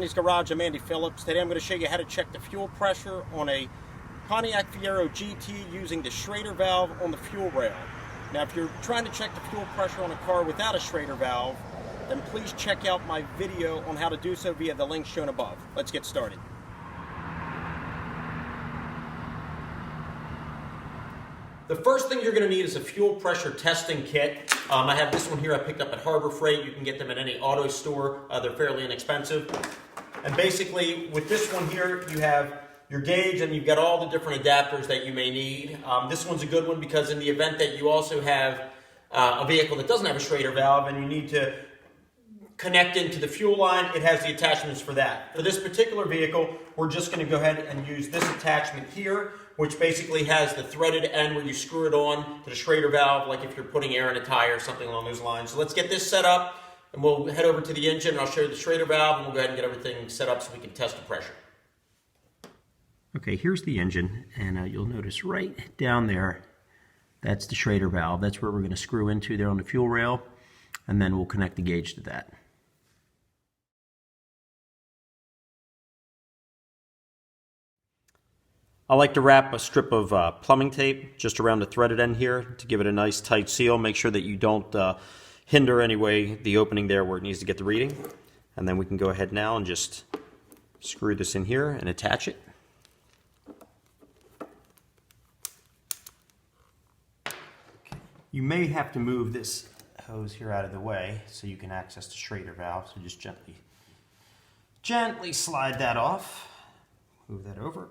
Andy's Garage. I'm Andy Phillips. Today I'm going to show you how to check the fuel pressure on a Pontiac Fiero GT using the Schrader valve on the fuel rail. Now if you're trying to check the fuel pressure on a car without a Schrader valve, then please check out my video on how to do so via the link shown above. Let's get started. The first thing you're going to need is a fuel pressure testing kit. I have this one here I picked up at Harbor Freight. You can get them at any auto store. They're fairly inexpensive. And basically with this one here, you have your gauge and you've got all the different adapters that you may need. This one's a good one because in the event that you also have a vehicle that doesn't have a Schrader valve and you need to connect into the fuel line, it has the attachments for that. For this particular vehicle, we're just going to go ahead and use this attachment here, which basically has the threaded end where you screw it on to the Schrader valve, like if you're putting air in a tire or something along those lines. So let's get this set up, and we'll head over to the engine, and I'll show you the Schrader valve, and we'll go ahead and get everything set up so we can test the pressure. Okay, here's the engine, and you'll notice right down there, that's the Schrader valve. That's where we're going to screw into there on the fuel rail, and then we'll connect the gauge to that. I like to wrap a strip of plumbing tape just around the threaded end here to give it a nice tight seal. Make sure that you don't hinder anyway the opening there where it needs to get the reading. And then we can go ahead now and just screw this in here and attach it. You may have to move this hose here out of the way so you can access the Schrader valve. So just gently slide that off. Move that over.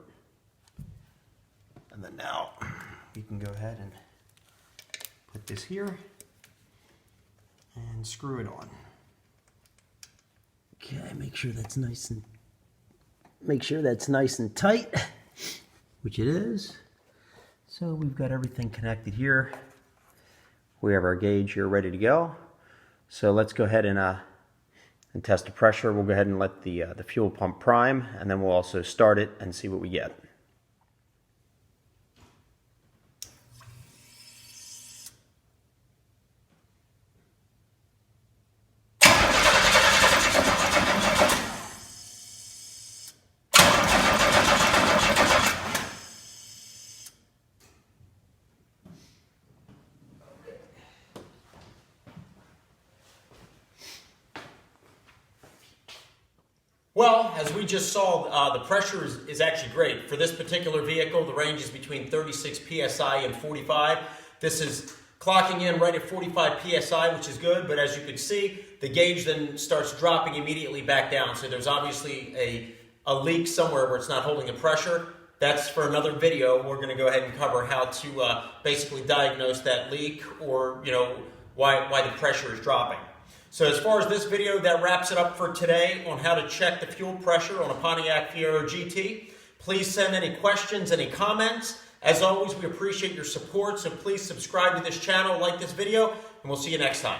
And then now you can go ahead and put this here and screw it on. Okay, make sure that's nice and tight, which it is. So we've got everything connected here. We have our gauge here ready to go. So let's go ahead and test the pressure. We'll go ahead and let the fuel pump prime, and then we'll also start it and see what we get. Well, as we just saw, the pressure is actually great. For this particular vehicle, the range is between 36 PSI and 45. This is clocking in right at 45 PSI, which is good, but as you can see, the gauge then starts dropping immediately back down. So there's obviously a leak somewhere where it's not holding the pressure. That's for another video. We're going to go ahead and cover how to basically diagnose that leak, or why the pressure is dropping. So as far as this video, that wraps it up for today on how to check the fuel pressure on a Pontiac Fiero GT. Please send any questions, any comments. As always, we appreciate your support, so please subscribe to this channel, like this video, and we'll see you next time.